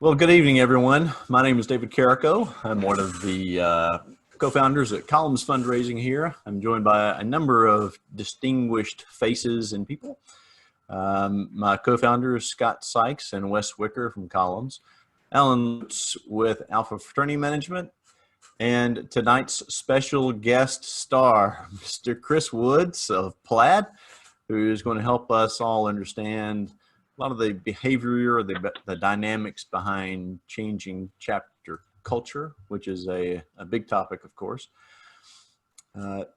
Well, good evening, everyone. My name is David Carrico. I'm one of the co-founders at Columns Fundraising here. I'm joined by a number of distinguished faces and people. My co-founders, Scott Sykes and Wes Wicker from Columns, Alan Lutz with Alpha Fraternity Management, and tonight's special guest star, Mr. Chris Woods of Plaid, who is going to help us all understand a lot of the behavior, the dynamics behind changing chapter culture, which is a big topic, of course.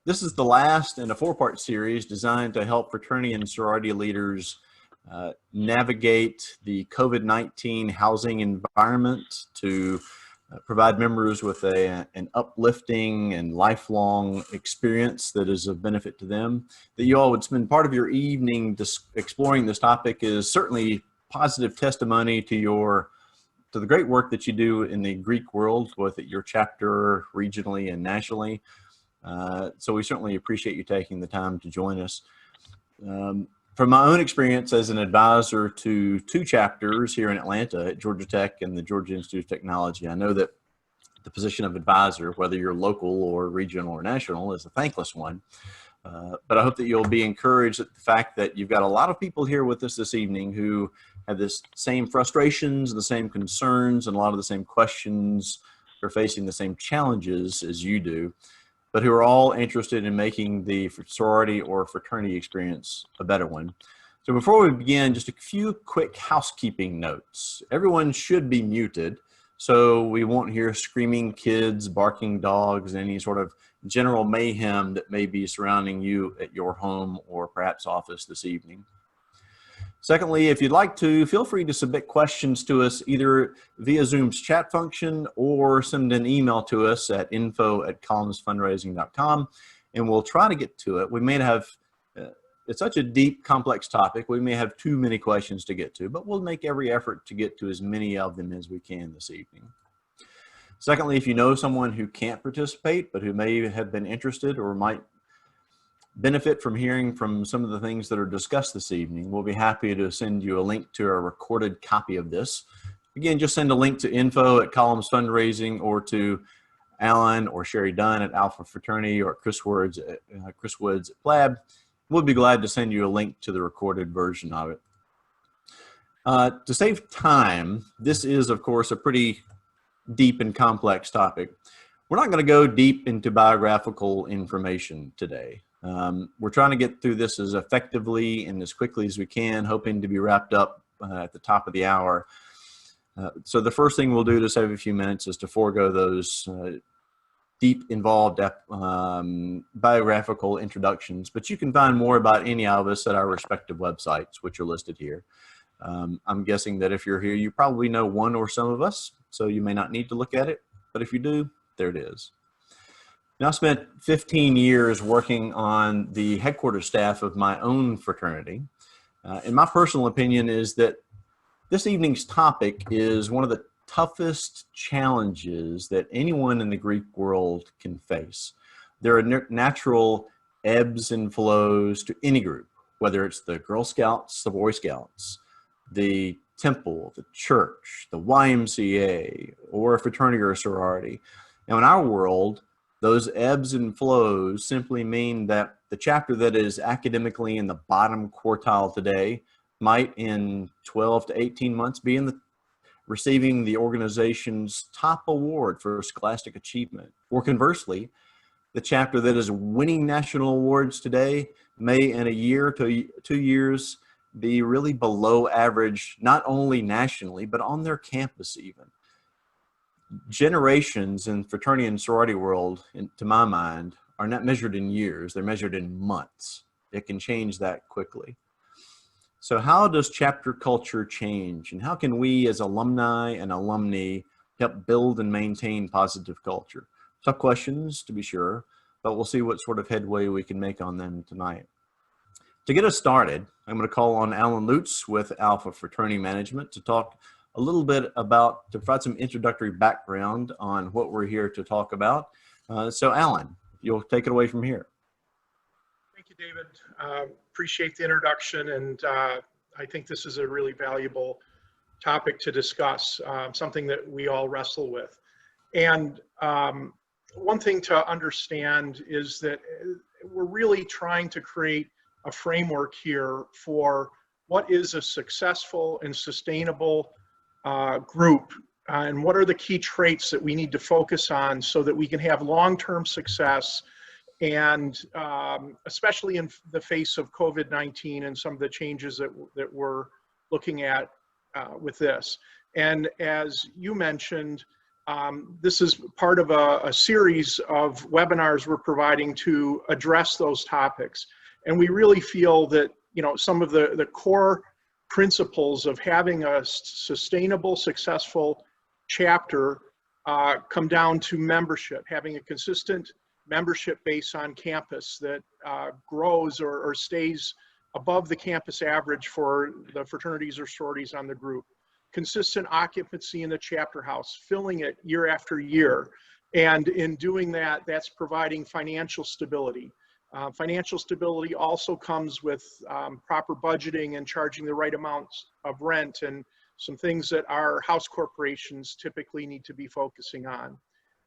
This is the last in a four-part series designed to help fraternity and sorority leaders navigate the COVID-19 housing environment, to provide members with an uplifting and lifelong experience that is of benefit to them. That you all would spend part of your evening exploring this topic is certainly positive testimony to the great work that you do in the Greek world, both at your chapter regionally and nationally. So we certainly appreciate you taking the time to join us. From my own experience as an advisor to two chapters here in Atlanta at Georgia Tech and the Georgia Institute of Technology, I know that the position of advisor, whether you're local or regional or national, is a thankless one. But I hope that you'll be encouraged at the fact that you've got a lot of people here with us this evening who have the same frustrations, the same concerns, and a lot of the same questions. They're facing the same challenges as you do, but who are all interested in making the sorority or fraternity experience a better one. So before we begin, just a few quick housekeeping notes. Everyone should be muted, so we won't hear screaming kids, barking dogs, any sort of general mayhem that may be surrounding you at your home or perhaps office this evening. Secondly, if you'd like to, feel free to submit questions to us either via Zoom's chat function or send an email to us at info@columnsfundraising.com, and we'll try to get to it. We may have, it's such a deep, complex topic, we may have too many questions to get to, but we'll make every effort to get to as many of them as we can this evening. Secondly, if you know someone who can't participate, but who may have been interested or might benefit from hearing from some of the things that are discussed this evening, we'll be happy to send you a link to a recorded copy of this. Again, just send a link to info@Columns Fundraising or to Alan or Sherry Dunn at Alpha Fraternity or Chris Woods at Plaid. We'll be glad to send you a link to the recorded version of it. To save time, this is, of course, a pretty deep and complex topic. We're not going to go deep into biographical information today. We're trying to get through this as effectively and as quickly as we can, hoping to be wrapped up at the top of the hour. So the first thing we'll do to save a few minutes is to forego those deep, involved biographical introductions, but you can find more about any of us at our respective websites, which are listed here. I'm guessing that if you're here, you probably know one or some of us, so you may not need to look at it, but if you do, there it is. Now, I spent 15 years working on the headquarters staff of my own fraternity, and my personal opinion is that this evening's topic is one of the toughest challenges that anyone in the Greek world can face. There are natural ebbs and flows to any group, whether it's the Girl Scouts, the Boy Scouts, the temple, the church, the YMCA, or a fraternity or a sorority. Now, in our world, those ebbs and flows simply mean that the chapter that is academically in the bottom quartile today might in 12 to 18 months be receiving the organization's top award for scholastic achievement. Or conversely, the chapter that is winning national awards today may in a year to 2 years be really below average, not only nationally, but on their campus even. Generations in fraternity and sorority world, to my mind, are not measured in years, they're measured in months. It can change that quickly. So how does chapter culture change, and how can we as alumni and alumni help build and maintain positive culture? Tough questions, to be sure, but we'll see what sort of headway we can make on them tonight. To get us started, I'm going to call on Alan Lutz with Alpha Fraternity Management to talk a little bit to provide some introductory background on what we're here to talk about. So Alan, you'll take it away from here. Thank you, David. Appreciate the introduction, and I think this is a really valuable topic to discuss, something that we all wrestle with. And one thing to understand is that we're really trying to create a framework here for what is a successful and sustainable group, and what are the key traits that we need to focus on so that we can have long-term success, and especially in the face of COVID-19 and some of the changes that we're looking at with this. And as you mentioned, this is part of a series of webinars we're providing to address those topics. And we really feel that, you know, some of the core principles of having a sustainable, successful chapter come down to membership, having a consistent membership base on campus that grows or stays above the campus average for the fraternities or sororities on the group. Consistent occupancy in the chapter house, filling it year after year. And in doing that, that's providing financial stability. Financial stability also comes with proper budgeting and charging the right amounts of rent and some things that our house corporations typically need to be focusing on.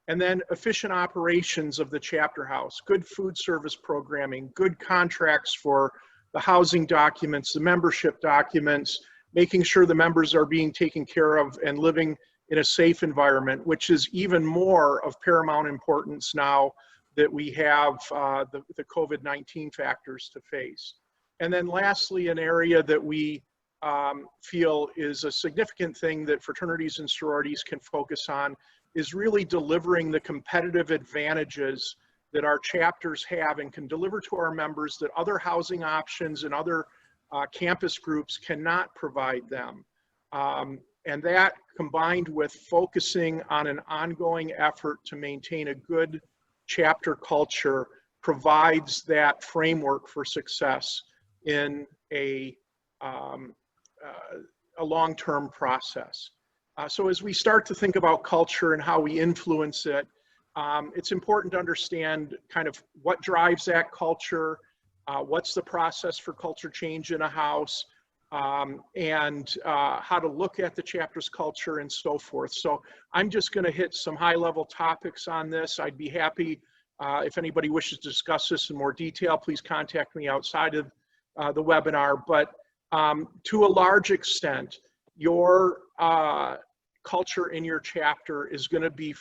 And then efficient operations of the chapter house, good food service programming, good contracts for the housing documents, the membership documents, making sure the members are being taken care of and living in a safe environment, which is even more of paramount importance now that we have the COVID-19 factors to face. And then lastly, an area that we feel is a significant thing that fraternities and sororities can focus on is really delivering the competitive advantages that our chapters have and can deliver to our members that other housing options and other campus groups cannot provide them. And that, combined with focusing on an ongoing effort to maintain a good chapter culture, provides that framework for success in a long-term process. So as we start to think about culture and how we influence it, it's important to understand kind of what drives that culture, what's the process for culture change in a house, and how to look at the chapter's culture and so forth. So I'm just going to hit some high-level topics on this. I'd be happy if anybody wishes to discuss this in more detail, please contact me outside of the webinar. But to a large extent, your culture in your chapter is going to be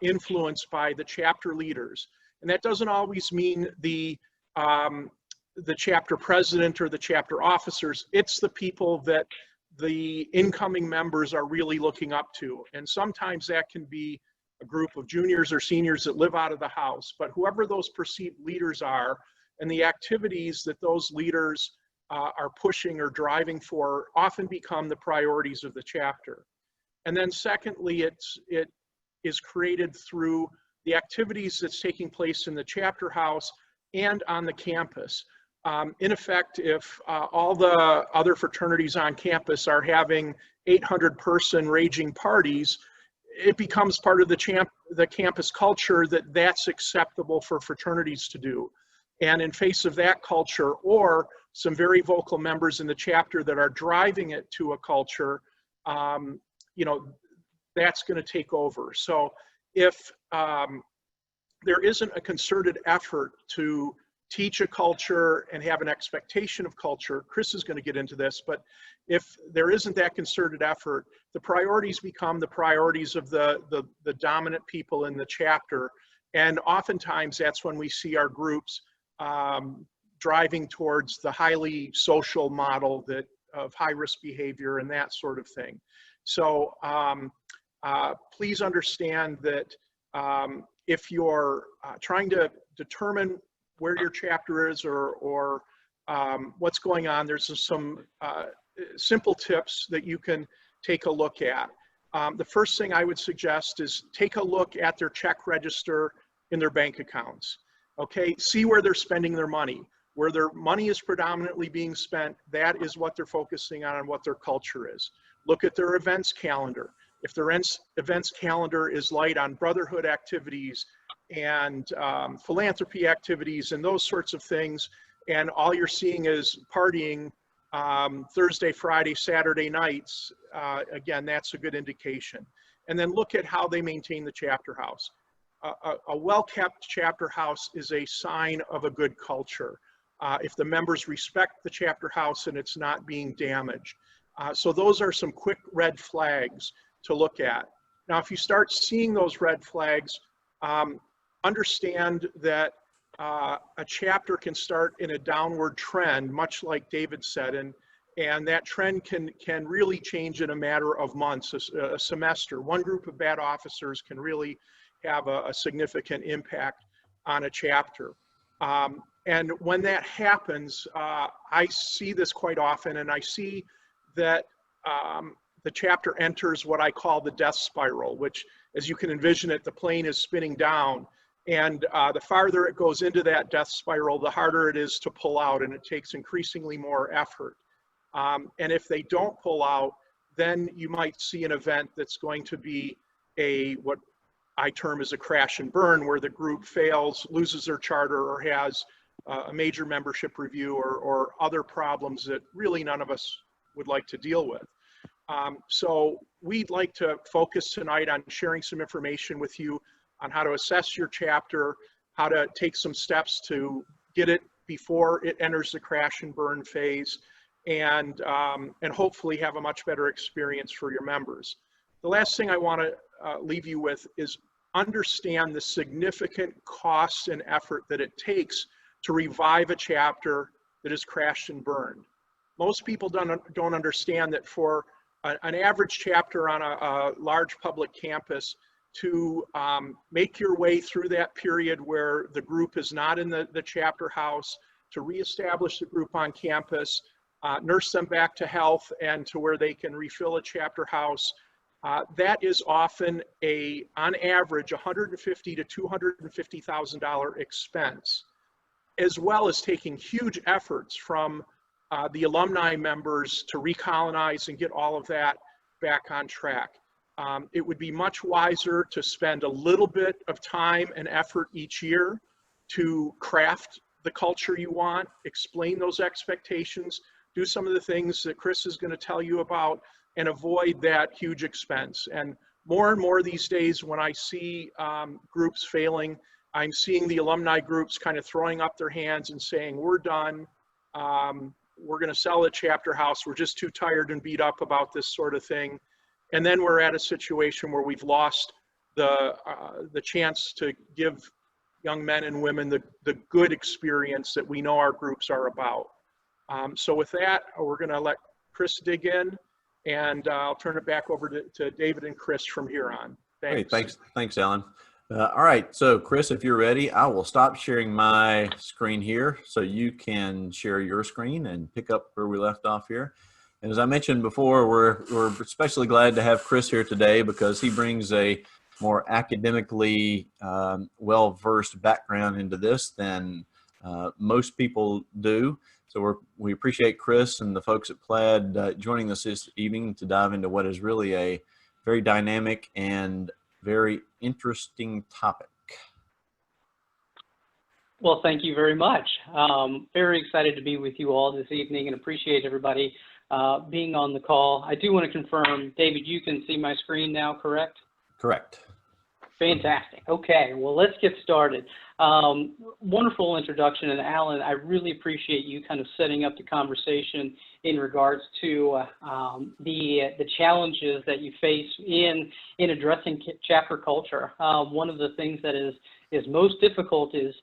influenced by the chapter leaders. And that doesn't always mean the chapter president or the chapter officers. It's the people that the incoming members are really looking up to. And sometimes that can be a group of juniors or seniors that live out of the house, but whoever those perceived leaders are and the activities that those leaders are pushing or driving for often become the priorities of the chapter. And then secondly, it is created through the activities that's taking place in the chapter house and on the campus. In effect, if all the other fraternities on campus are having 800-person raging parties, it becomes part of the campus culture that's acceptable for fraternities to do. And in face of that culture, or some very vocal members in the chapter that are driving it to a culture, you know, that's going to take over. So if there isn't a concerted effort to teach a culture and have an expectation of culture, Chris is going to get into this, but if there isn't that concerted effort, the priorities become the priorities of the dominant people in the chapter. And oftentimes that's when we see our groups driving towards the highly social model of high-risk behavior and that sort of thing. So please understand that if you're trying to determine where your chapter is or what's going on, there's some simple tips that you can take a look at. The first thing I would suggest is take a look at their check register in their bank accounts. Okay, see where they're spending their money. Where their money is predominantly being spent, that is what they're focusing on and what their culture is. Look at their events calendar. If their events calendar is light on brotherhood activities and philanthropy activities and those sorts of things, and all you're seeing is partying Thursday, Friday, Saturday nights, again, that's a good indication. And then look at how they maintain the chapter house. A well-kept chapter house is a sign of a good culture. If the members respect the chapter house and it's not being damaged. So those are some quick red flags to look at. Now, if you start seeing those red flags, understand that a chapter can start in a downward trend, much like David said, and that trend can really change in a matter of months, a semester. One group of bad officers can really have a significant impact on a chapter. And when that happens, I see this quite often, and I see that the chapter enters what I call the death spiral, which, as you can envision it, the plane is spinning down. And the farther it goes into that death spiral, the harder it is to pull out, and it takes increasingly more effort. And if they don't pull out, then you might see an event that's going to be what I term as a crash and burn, where the group fails, loses their charter, or has a major membership review or other problems that really none of us would like to deal with. So we'd like to focus tonight on sharing some information with you on how to assess your chapter, how to take some steps to get it before it enters the crash and burn phase, and hopefully have a much better experience for your members. The last thing I want to leave you with is understand the significant cost and effort that it takes to revive a chapter that is crashed and burned. Most people don't understand that for an average chapter on a large public campus, to make your way through that period where the group is not in the chapter house, to reestablish the group on campus, nurse them back to health and to where they can refill a chapter house, that is often on average, $150,000 to $250,000 expense, as well as taking huge efforts from the alumni members to recolonize and get all of that back on track. It would be much wiser to spend a little bit of time and effort each year to craft the culture you want, explain those expectations, do some of the things that Chris is going to tell you about, and avoid that huge expense. And more these days, when I see groups failing, I'm seeing the alumni groups kind of throwing up their hands and saying, we're done. We're going to sell the chapter house. We're just too tired and beat up about this sort of thing. And then we're at a situation where we've lost the chance to give young men and women the good experience that we know our groups are about. So with that, we're going to let Chris dig in, and I'll turn it back over to David and Chris from here on. Thanks. Great. Thanks, Alan. All right, so Chris, if you're ready, I will stop sharing my screen here so you can share your screen and pick up where we left off here. And as I mentioned before, we're especially glad to have Chris here today because he brings a more academically well-versed background into this than most people do. So we appreciate Chris and the folks at Plaid joining us this evening to dive into what is really a very dynamic and very interesting topic. Well, thank you very much. Very excited to be with you all this evening and appreciate everybody being on the call. I do want to confirm, David, you can see my screen now, correct? Correct. Fantastic. Okay, well, let's get started. Wonderful introduction, and Alan, I really appreciate you kind of setting up the conversation in regards to the challenges that you face in addressing chapter culture. One of the things that is most difficult is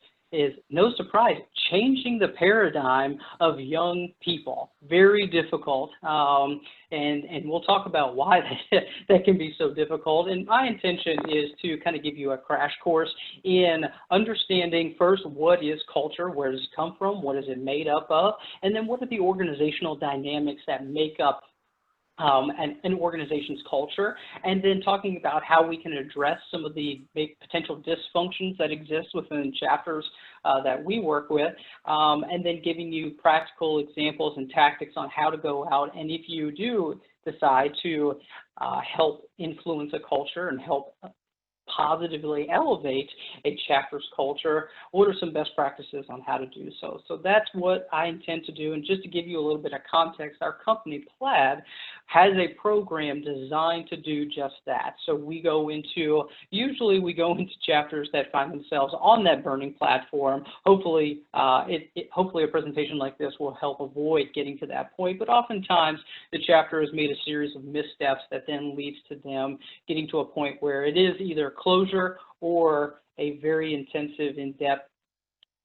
no surprise, changing the paradigm of young people. Very difficult, and we'll talk about why that can be so difficult. And my intention is to kind of give you a crash course in understanding first, what is culture, where does it come from, what is it made up of, and then what are the organizational dynamics that make up an organization's culture, and then talking about how we can address some of the big potential dysfunctions that exist within chapters that we work with, and then giving you practical examples and tactics on how to go out, and if you do decide to help influence a culture and help positively elevate a chapter's culture, what are some best practices on how to do so? So that's what I intend to do. And just to give you a little bit of context, our company, Plaid, has a program designed to do just that. So usually we go into chapters that find themselves on that burning platform. Hopefully, hopefully a presentation like this will help avoid getting to that point, but oftentimes the chapter has made a series of missteps that then leads to them getting to a point where it is either closure or a very intensive, in-depth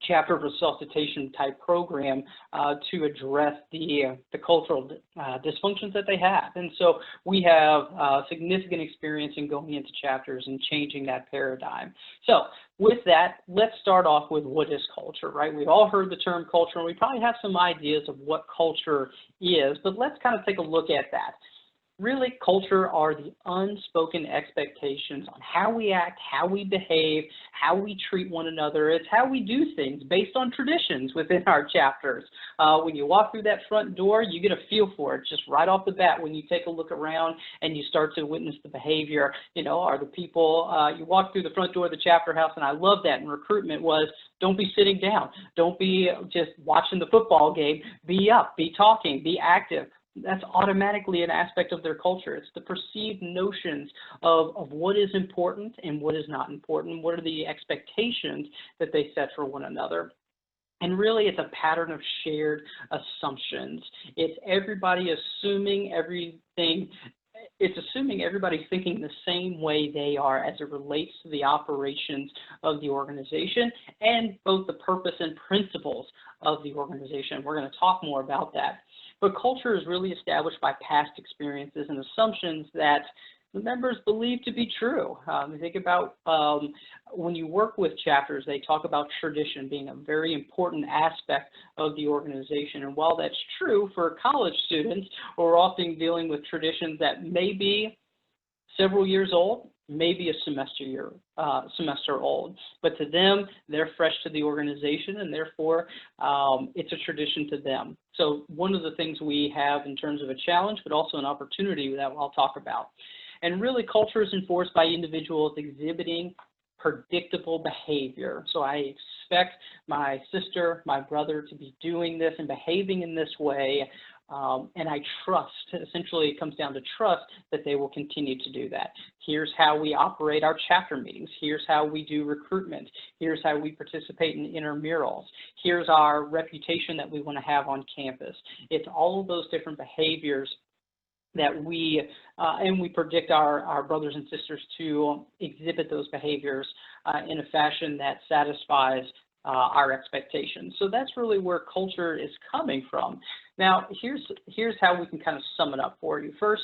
chapter resuscitation type program to address the cultural dysfunctions that they have. And so we have significant experience in going into chapters and changing that paradigm. So with that, let's start off with what is culture, right? We've all heard the term culture, and we probably have some ideas of what culture is, but let's kind of take a look at that. Really, culture are the unspoken expectations on how we act, how we behave, how we treat one another. It's how we do things based on traditions within our chapters. When you walk through that front door, you get a feel for it just right off the bat when you take a look around and you start to witness the behavior. You know, are the people, you walk through the front door of the chapter house, and I love that in recruitment was, don't be sitting down. Don't be just watching the football game. Be up, be talking, be active. That's automatically an aspect of their culture. It's the perceived notions of what is important and what is not important. What are the expectations that they set for one another? And really, it's a pattern of shared assumptions. It's everybody assuming everything. It's assuming everybody's thinking the same way they are as it relates to the operations of the organization and both the purpose and principles of the organization. We're going to talk more about that. But culture is really established by past experiences and assumptions that the members believe to be true. Think about when you work with chapters, they talk about tradition being a very important aspect of the organization. And while that's true for college students, we're often dealing with traditions that may be several years old, maybe a semester old, but to them, they're fresh to the organization, and therefore it's a tradition to them. So one of the things we have in terms of a challenge, but also an opportunity that I'll talk about. And really, culture is enforced by individuals exhibiting predictable behavior. So I expect my sister, my brother to be doing this and behaving in this way. And I trust, essentially it comes down to trust that they will continue to do that. Here's how we operate our chapter meetings. Here's how we do recruitment. Here's how we participate in intramurals. Here's our reputation that we want to have on campus. It's all of those different behaviors that we predict our brothers and sisters to exhibit those behaviors in a fashion that satisfies our expectations. So that's really where culture is coming from. Now, here's how we can kind of sum it up for you. First,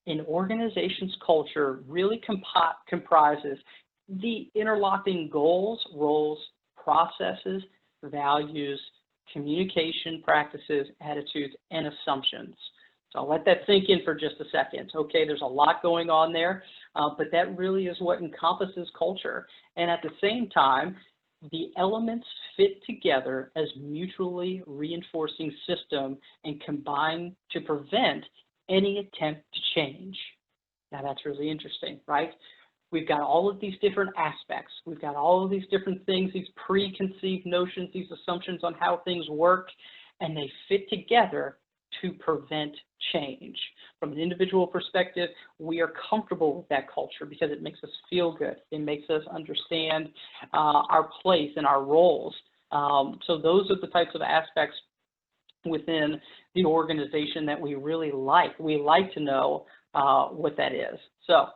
an organization's culture really comprises the interlocking goals, roles, processes, values, communication practices, attitudes, and assumptions. So I'll let that sink in for just a second. Okay, there's a lot going on there, but that really is what encompasses culture. And at the same time, the elements fit together as mutually reinforcing system and combine to prevent any attempt to change. Now that's really interesting, right? We've got all of these different aspects. We've got all of these different things, these preconceived notions, these assumptions on how things work, and they fit together to prevent change. From an individual perspective, we are comfortable with that culture because it makes us feel good. It makes us understand our place and our roles. So those are the types of aspects within the organization that we really like. We like to know what that is. So,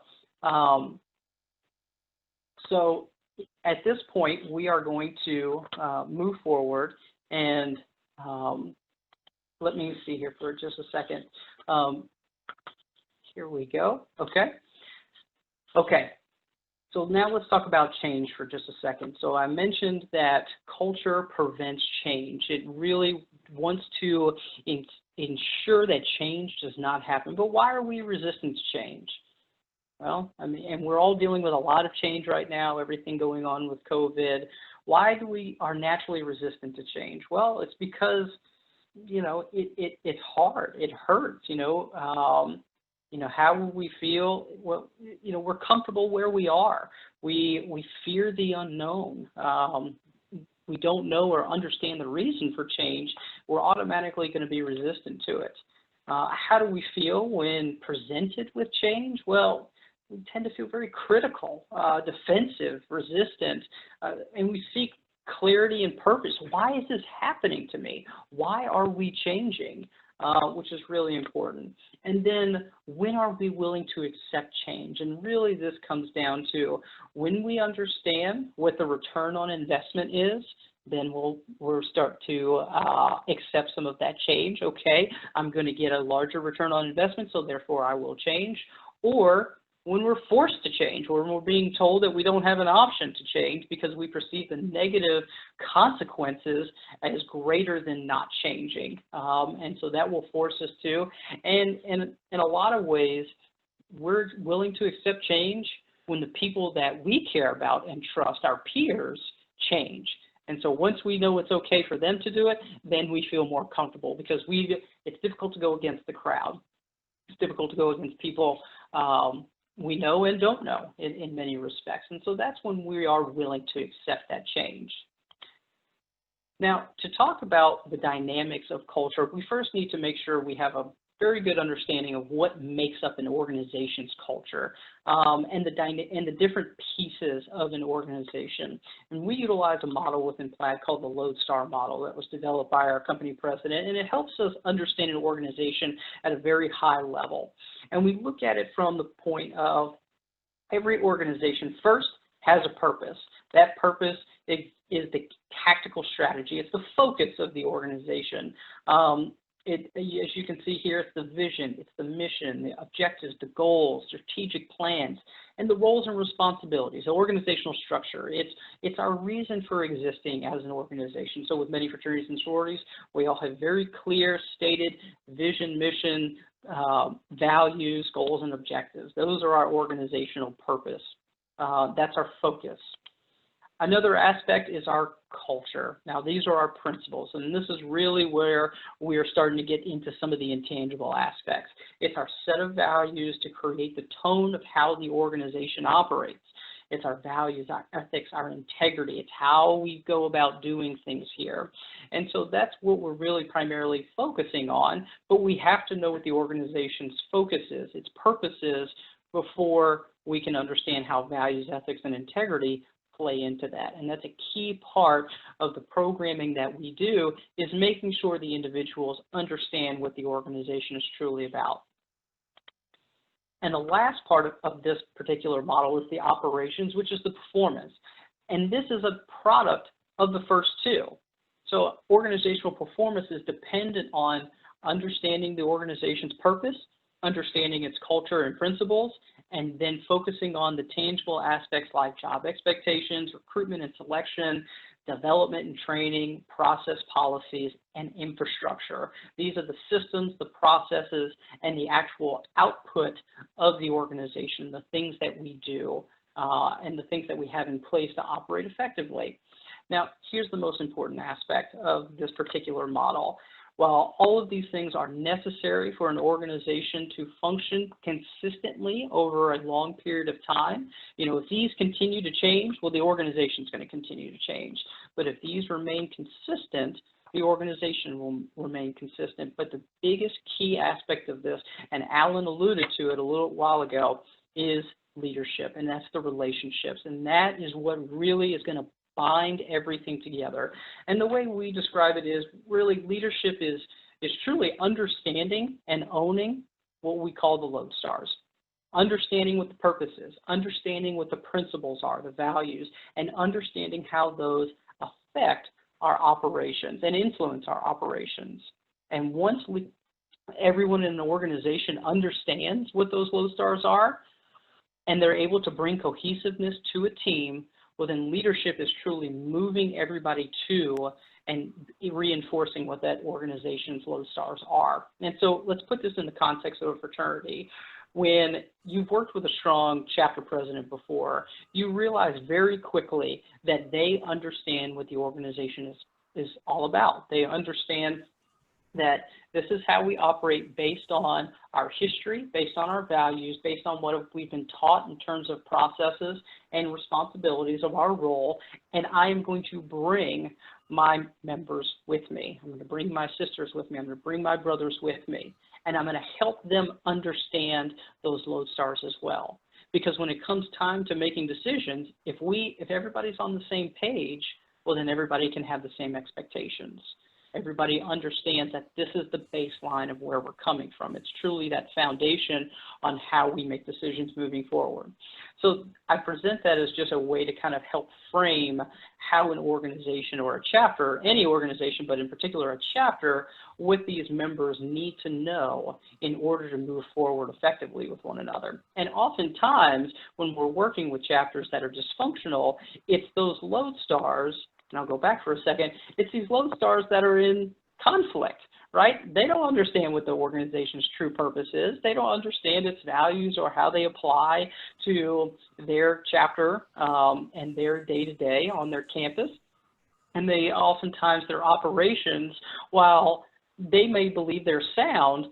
so at this point, we are going to move forward and let me see here for just a second. Here we go. Okay. Okay. So now let's talk about change for just a second. So I mentioned that culture prevents change. It really wants to ensure that change does not happen. But why are we resistant to change? Well, I mean, and we're all dealing with a lot of change right now, everything going on with COVID. Why do we are naturally resistant to change? Well, it's because, you know, it's hard. It hurts, how will we feel? Well, we're comfortable where we are. We fear the unknown. We don't know or understand the reason for change. We're automatically going to be resistant to it. How do we feel when presented with change? Well, we tend to feel very critical, defensive, resistant, and we seek clarity and purpose. Why is this happening to me? Why are we changing? Which is really important. And then when are we willing to accept change? And really this comes down to when we understand what the return on investment is, then we'll start to accept some of that change. Okay, I'm going to get a larger return on investment, so therefore I will change. Or when we're forced to change, or when we're being told that we don't have an option to change because we perceive the negative consequences as greater than not changing. And so that will force us to, and in a lot of ways, we're willing to accept change when the people that we care about and trust, our peers, change. And so once we know it's okay for them to do it, then we feel more comfortable, because it's difficult to go against the crowd. It's difficult to go against people we know and don't know in many respects. And so that's when we are willing to accept that change. Now, to talk about the dynamics of culture, we first need to make sure we have a very good understanding of what makes up an organization's culture, and the different pieces of an organization. And we utilize a model within Plaid called the Lodestar model that was developed by our company president, and it helps us understand an organization at a very high level. And we look at it from the point of every organization first has a purpose. That purpose is the tactical strategy. It's the focus of the organization. As you can see here, it's the vision, it's the mission, the objectives, the goals, strategic plans, and the roles and responsibilities, the organizational structure. It's our reason for existing as an organization. So with many fraternities and sororities, we all have very clear stated vision, mission, values, goals, and objectives. Those are our organizational purpose. That's our focus. Another aspect is our culture. Now, these are our principles, and this is really where we are starting to get into some of the intangible aspects. It's our set of values to create the tone of how the organization operates. It's our values, our ethics, our integrity. It's how we go about doing things here. And so that's what we're really primarily focusing on, but we have to know what the organization's focus is, its purpose is, before we can understand how values, ethics, and integrity play into that. And that's a key part of the programming that we do, is making sure the individuals understand what the organization is truly about. And the last part of this particular model is the operations, which is the performance. And this is a product of the first two. So organizational performance is dependent on understanding the organization's purpose, understanding its culture and principles, and then focusing on the tangible aspects like job expectations, recruitment and selection, development and training, process policies, and infrastructure. These are the systems, the processes, and the actual output of the organization, the things that we do, and the things that we have in place to operate effectively. Now, here's the most important aspect of this particular model. While all of these things are necessary for an organization to function consistently over a long period of time, if these continue to change, well, the organization is going to continue to change. But if these remain consistent, the organization will remain consistent. But the biggest key aspect of this, and Alan alluded to it a little while ago, is leadership, and that's the relationships. And that is what really is going to bind everything together. And the way we describe it is really leadership is truly understanding and owning what we call the Lodestars. Understanding what the purpose is, understanding what the principles are, the values, and understanding how those affect our operations and influence our operations. And once everyone in an organization understands what those Lodestars are, and they're able to bring cohesiveness to a team, well, then leadership is truly moving everybody to and reinforcing what that organization's Lodestars are. And so let's put this in the context of a fraternity. When you've worked with a strong chapter president before, you realize very quickly that they understand what the organization is all about. They understand that this is how we operate based on our history, based on our values, based on what we've been taught in terms of processes and responsibilities of our role, and I am going to bring my members with me. I'm going to bring my sisters with me. I'm going to bring my brothers with me, and I'm going to help them understand those Lodestars as well. Because when it comes time to making decisions, if everybody's on the same page, well, then everybody can have the same expectations. Everybody understands that this is the baseline of where we're coming from. It's truly that foundation on how we make decisions moving forward. So I present that as just a way to kind of help frame how an organization or a chapter, any organization, but in particular a chapter, what these members need to know in order to move forward effectively with one another. And oftentimes, when we're working with chapters that are dysfunctional, it's those Lodestars, and I'll go back for a second, it's these Lodestars that are in conflict, right? They don't understand what the organization's true purpose is. They don't understand its values or how they apply to their chapter and their day-to-day on their campus. And they oftentimes, their operations, while they may believe they're sound,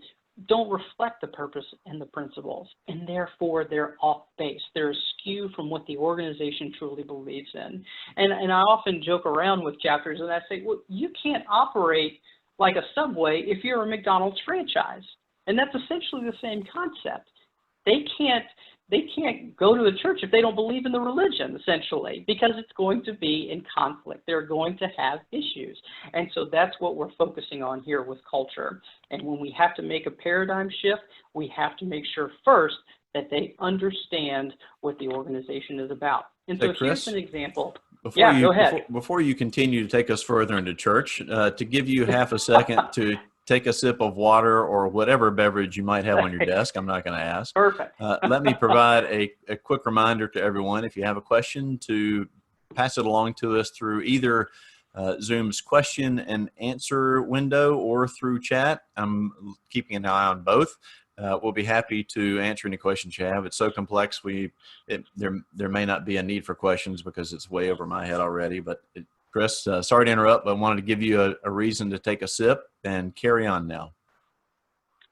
don't reflect the purpose and the principles, and therefore they're off base. They're askew from what the organization truly believes in. And I often joke around with chapters and I say, well, you can't operate like a Subway if you're a McDonald's franchise. And that's essentially the same concept. They can't go to a church if they don't believe in the religion, essentially, because it's going to be in conflict. They're going to have issues. And so that's what we're focusing on here with culture. And when we have to make a paradigm shift, we have to make sure first that they understand what the organization is about. And so here's an example. Go ahead. Before you continue to take us further into church, to give you half a second to take a sip of water or whatever beverage you might have on your desk. I'm not going to ask. Perfect. Let me provide a quick reminder to everyone. If you have a question, to pass it along to us through either Zoom's question and answer window or through chat. I'm keeping an eye on both. We'll be happy to answer any questions you have. It's so complex. There may not be a need for questions because it's way over my head already, but Chris, sorry to interrupt, but I wanted to give you a reason to take a sip and carry on now.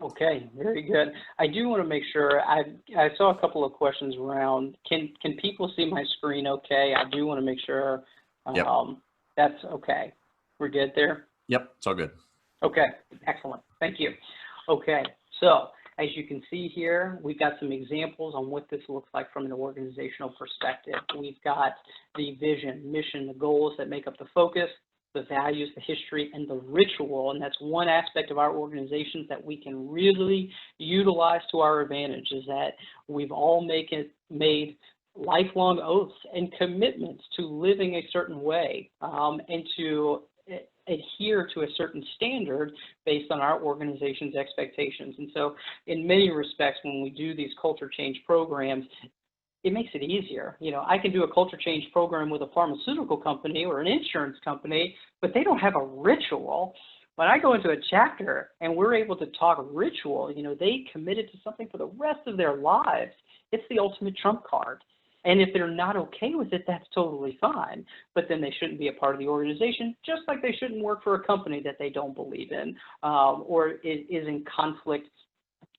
Okay, very good. I do want to make sure, I saw a couple of questions around, can people see my screen okay? I do want to make sure that's okay. We're good there? Yep, it's all good. Okay, excellent. Thank you. Okay, so as you can see here, we've got some examples on what this looks like from an organizational perspective. We've got the vision, mission, the goals that make up the focus, the values, the history, and the ritual. And that's one aspect of our organizations that we can really utilize to our advantage, is that we've all made lifelong oaths and commitments to living a certain way and to adhere to a certain standard based on our organization's expectations. And so in many respects, when we do these culture change programs, it makes it easier. You know, I can do a culture change program with a pharmaceutical company or an insurance company, but they don't have a ritual. When I go into a chapter and we're able to talk ritual, you know, they committed to something for the rest of their lives. It's the ultimate trump card. And if they're not okay with it, that's totally fine. But then they shouldn't be a part of the organization, just like they shouldn't work for a company that they don't believe in or is in conflict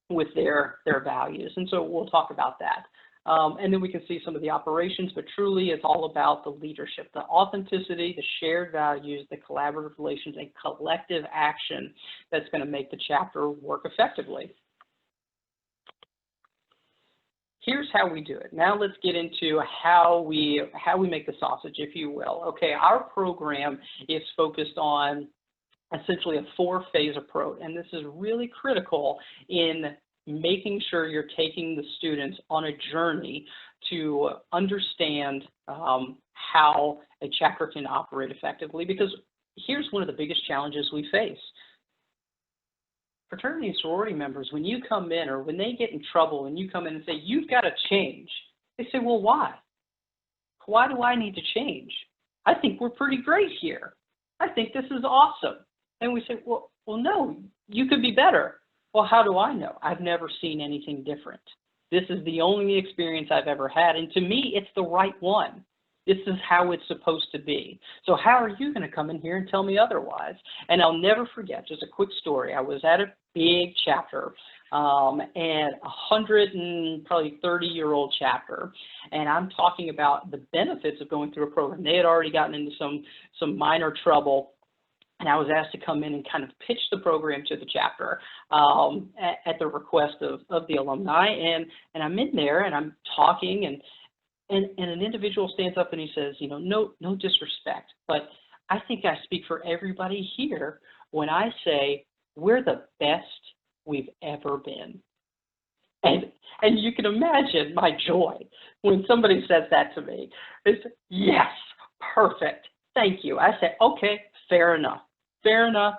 with their values. And so we'll talk about that. And then we can see some of the operations, but truly it's all about the leadership, the authenticity, the shared values, the collaborative relations, and collective action that's going to make the chapter work effectively. Here's how we do it. Now let's get into how we make the sausage, if you will. Okay, our program is focused on essentially a 4-phase approach, and this is really critical in making sure you're taking the students on a journey to understand how a chapter can operate effectively, because here's one of the biggest challenges we face. Fraternity and sorority members, when you come in or when they get in trouble and you come in and say, you've got to change, they say, well, why? Why do I need to change? I think we're pretty great here. I think this is awesome. And we say, well, no, you could be better. Well, how do I know? I've never seen anything different. This is the only experience I've ever had. And to me, it's the right one. This is how it's supposed to be. So how are you going to come in here and tell me otherwise? And I'll never forget, just a quick story. I was at a big chapter, and 130-year-old chapter, and I'm talking about the benefits of going through a program. They had already gotten into some minor trouble, and I was asked to come in and kind of pitch the program to the chapter at the request of the alumni. And I'm in there and I'm talking, and an individual stands up and he says, you know, no disrespect, but I think I speak for everybody here when I say we're the best we've ever been. And you can imagine my joy when somebody says that to me. It's, yes, perfect, thank you. I say, okay, fair enough. Fair enough.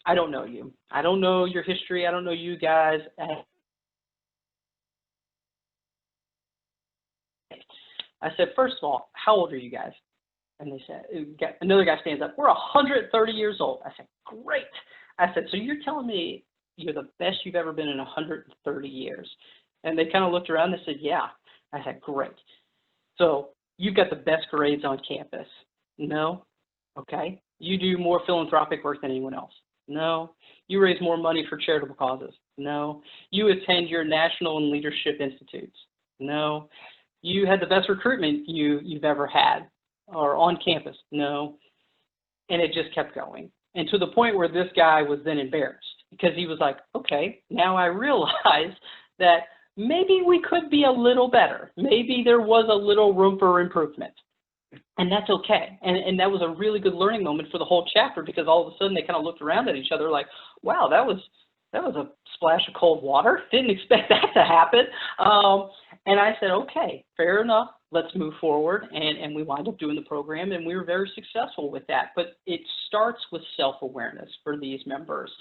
I don't know you. I don't know your history. I don't know you guys. I said, first of all, how old are you guys? And they said, another guy stands up, we're 130 years old. I said, great. I said, so you're telling me you're the best you've ever been in 130 years? And they kind of looked around and said, yeah. I said, great. So you've got the best grades on campus? No. Okay. You do more philanthropic work than anyone else? No. You raise more money for charitable causes? No. You attend your national and leadership institutes? No. You had the best recruitment you've ever had or on campus? No. And it just kept going. And to the point where this guy was then embarrassed because he was like, okay, now I realize that maybe we could be a little better. Maybe there was a little room for improvement. And that's okay. And that was a really good learning moment for the whole chapter, because all of a sudden they kind of looked around at each other like, wow, that was a splash of cold water. Didn't expect that to happen. And I said, okay, fair enough. Let's move forward. And we wound up doing the program, and we were very successful with that. But it starts with self-awareness for these members.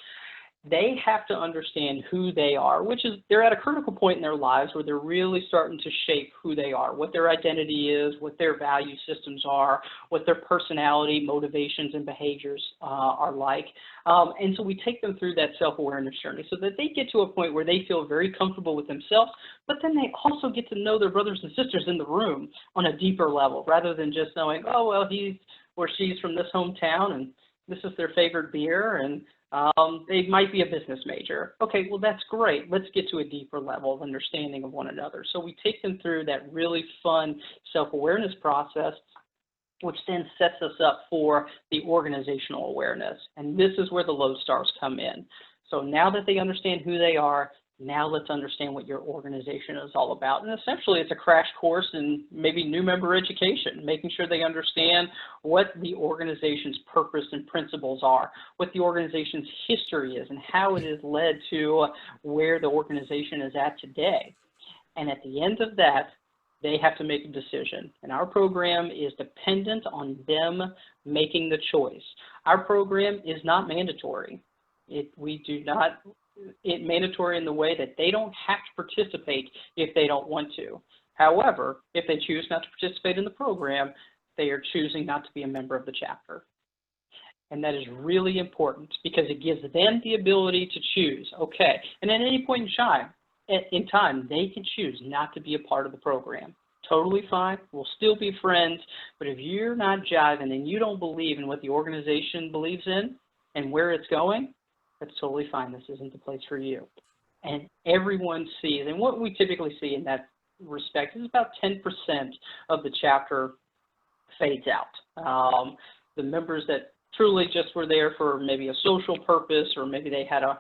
They have to understand who they are, which is they're at a critical point in their lives where they're really starting to shape who they are, what their identity is, what their value systems are, what their personality, motivations, and behaviors are like. And so we take them through that self-awareness journey so that they get to a point where they feel very comfortable with themselves, but then they also get to know their brothers and sisters in the room on a deeper level, rather than just knowing, oh, well, he's or she's from this hometown and this is their favorite beer, and they might be a business major. Okay, well, that's great. Let's get to a deeper level of understanding of one another. So we take them through that really fun self-awareness process, which then sets us up for the organizational awareness. And this is where the Lodestars come in. So now that they understand who they are, now let's understand what your organization is all about. And essentially, it's a crash course in maybe new member education, making sure they understand what the organization's purpose and principles are, what the organization's history is, and how it has led to where the organization is at today. And at the end of that, they have to make a decision. And our program is dependent on them making the choice. Our program is not mandatory. We do not it mandatory in the way that they don't have to participate if they don't want to. However, if they choose not to participate in the program, they are choosing not to be a member of the chapter. And that is really important because it gives them the ability to choose. Okay, and at any point in time, they can choose not to be a part of the program. Totally fine. We'll still be friends. But if you're not jiving and you don't believe in what the organization believes in and where it's going, that's totally fine. This isn't the place for you. And everyone sees, and what we typically see in that respect is about 10% of the chapter fades out. The members that truly just were there for maybe a social purpose, or maybe they had a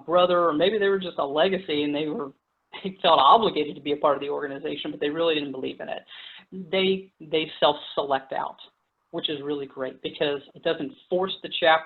brother, or maybe they were just a legacy and they felt obligated to be a part of the organization, but they really didn't believe in it. They self-select out, which is really great because it doesn't force the chapter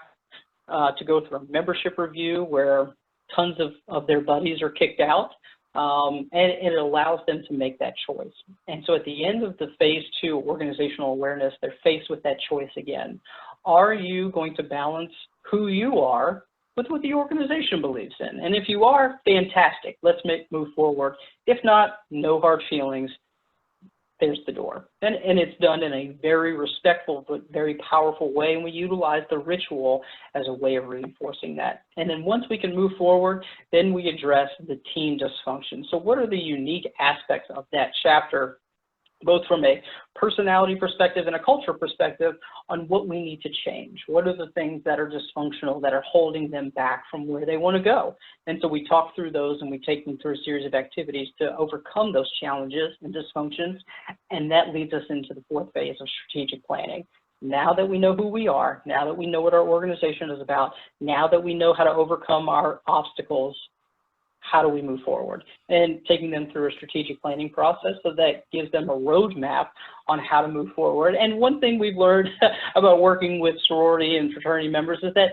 to go through a membership review where tons of their buddies are kicked out, and it allows them to make that choice. And so at the end of the phase 2 organizational awareness, they're faced with that choice again. Are you going to balance who you are with what the organization believes in? And if you are, fantastic. Let's move forward. If not, no hard feelings. There's the door. And it's done in a very respectful but very powerful way, and we utilize the ritual as a way of reinforcing that. And then once we can move forward, then we address the team dysfunction. So what are the unique aspects of that chapter both from a personality perspective and a culture perspective on what we need to change. What are the things that are dysfunctional that are holding them back from where they want to go? And so we talk through those and we take them through a series of activities to overcome those challenges and dysfunctions. And that leads us into the fourth phase of strategic planning. Now that we know who we are, now that we know what our organization is about, now that we know how to overcome our obstacles, how do we move forward? And taking them through a strategic planning process so that gives them a roadmap on how to move forward. And one thing we've learned about working with sorority and fraternity members is that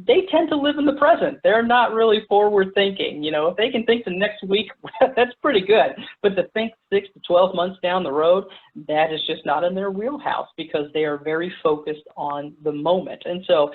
they tend to live in the present. They're not really forward thinking. You know, if they can think the next week, that's pretty good. But to think 6 to 12 months down the road, that is just not in their wheelhouse because they are very focused on the moment. And so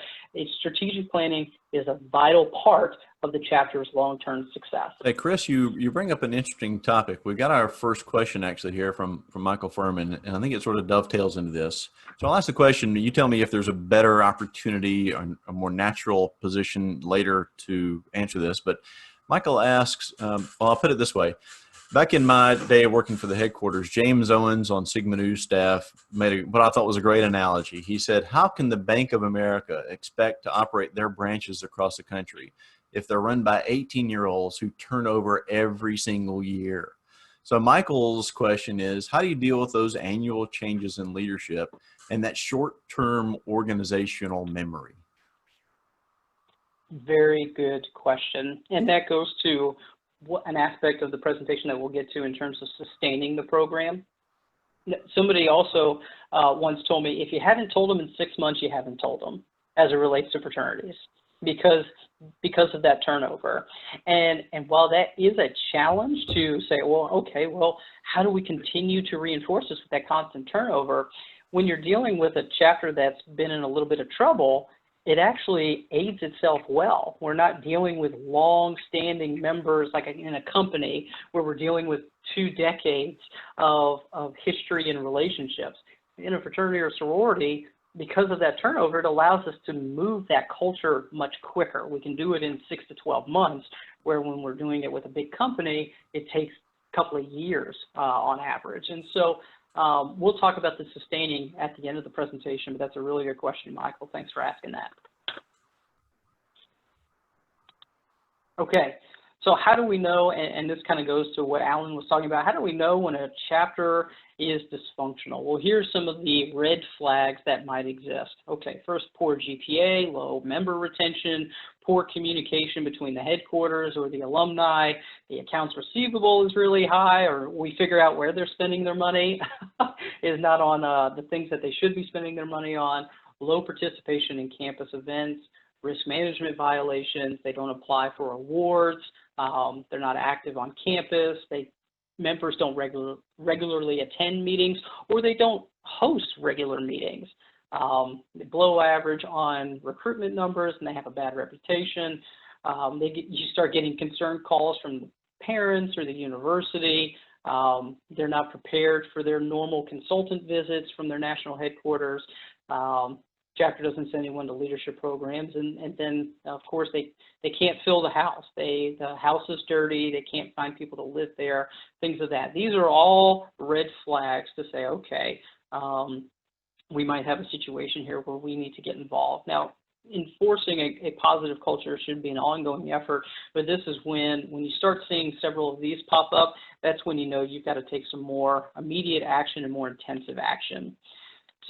strategic planning is a vital part of the chapter's long-term success. Hey, Chris, you bring up an interesting topic. We've got our first question actually here from Michael Furman, and I think it sort of dovetails into this. So I'll ask the question, you tell me if there's a better opportunity or a more natural position later to answer this. But Michael asks, well, I'll put it this way. Back in my day of working for the headquarters, James Owens on Sigma Nu's staff made what I thought was a great analogy. He said, how can the Bank of America expect to operate their branches across the country if they're run by 18-year-olds who turn over every single year? So Michael's question is, how do you deal with those annual changes in leadership and that short-term organizational memory? Very good question. And that goes to an aspect of the presentation that we'll get to in terms of sustaining the program. Somebody also once told me, if you haven't told them in 6 months, you haven't told them, as it relates to fraternities, because of that turnover. And while that is a challenge to say, well, okay, well, how do we continue to reinforce this with that constant turnover? When you're dealing with a chapter that's been in a little bit of trouble, it actually aids itself well. We're not dealing with long-standing members like in a company where we're dealing with 2 decades of history and relationships. In a fraternity or sorority, because of that turnover, it allows us to move that culture much quicker. We can do it in 6 to 12 months, where when we're doing it with a big company, it takes a couple of years on average. And so we'll talk about the sustaining at the end of the presentation, but that's a really good question, Michael. Thanks for asking that. Okay, so how do we know, and this kind of goes to what Alan was talking about, how do we know when a chapter is dysfunctional? Well, here's some of the red flags that might exist. Okay, first, poor GPA, low member retention, poor communication between the headquarters or the alumni, the accounts receivable is really high, or we figure out where they're spending their money is not on the things that they should be spending their money on, low participation in campus events, risk management violations, they don't apply for awards, they're not active on campus, members don't regularly attend meetings, or they don't host regular meetings. They below average on recruitment numbers, and they have a bad reputation. You start getting concern calls from the parents or the university. They're not prepared for their normal consultant visits from their national headquarters. Chapter doesn't send anyone to leadership programs, and then of course they can't fill the house. The house is dirty. They can't find people to live there. Things of that. These are all red flags to say, okay, we might have a situation here where we need to get involved. Now, enforcing a positive culture should be an ongoing effort, but this is when you start seeing several of these pop up, that's when you know you've got to take some more immediate action and more intensive action.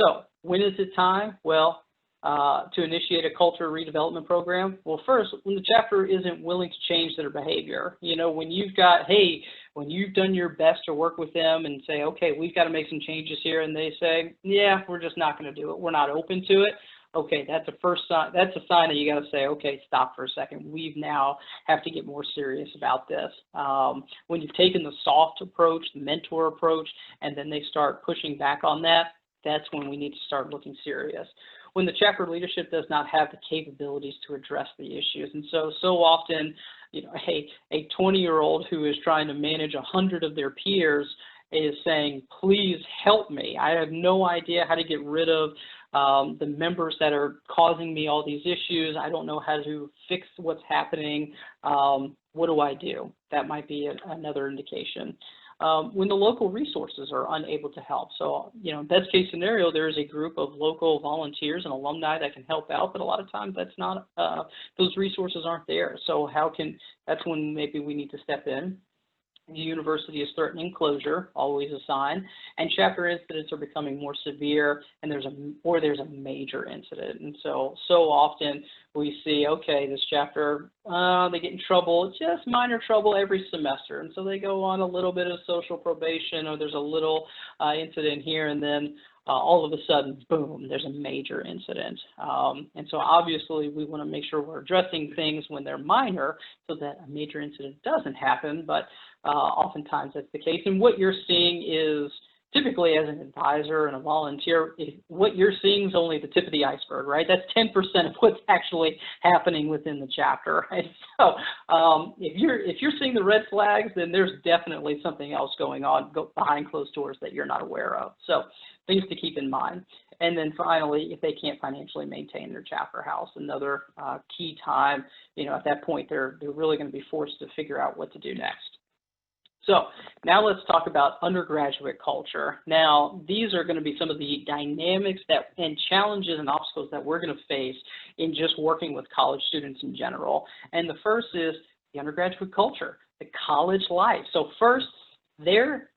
So when is it time? Well, to initiate a culture redevelopment program? Well, first, when the chapter isn't willing to change their behavior. You know, when you've done your best to work with them and say, okay, we've got to make some changes here, and they say, yeah, we're just not going to do it. We're not open to it. Okay, that's a first sign. That's a sign that you got to say, okay, stop for a second. We now have to get more serious about this. When you've taken the soft approach, the mentor approach, and then they start pushing back on that, that's when we need to start looking serious. When the chapter leadership does not have the capabilities to address the issues. And so often, you know, a 20-year-old who is trying to manage 100 of their peers is saying, please help me. I have no idea how to get rid of the members that are causing me all these issues. I don't know how to fix what's happening. What do I do? That might be another indication. When the local resources are unable to help. So, best case scenario, there is a group of local volunteers and alumni that can help out, but a lot of times that's not, those resources aren't there. So that's when maybe we need to step in. The university is threatening closure, always a sign, and chapter incidents are becoming more severe, and there's a major incident. And so often we see, okay, this chapter, they get in trouble, just minor trouble every semester, and so they go on a little bit of social probation, or there's a little incident here, and then all of a sudden, boom, there's a major incident. And so obviously we want to make sure we're addressing things when they're minor so that a major incident doesn't happen, but oftentimes that's the case. And what you're seeing is, typically as an advisor and a volunteer, what you're seeing is only the tip of the iceberg, right? That's 10% of what's actually happening within the chapter, right? So if you're seeing the red flags, then there's definitely something else going on behind closed doors that you're not aware of. So things to keep in mind. And then finally, if they can't financially maintain their chapter house, another key time, at that point, they're really going to be forced to figure out what to do next. So now let's talk about undergraduate culture. Now, these are going to be some of the dynamics and challenges and obstacles that we're going to face in just working with college students in general. And the first is the undergraduate culture, the college life. So first, when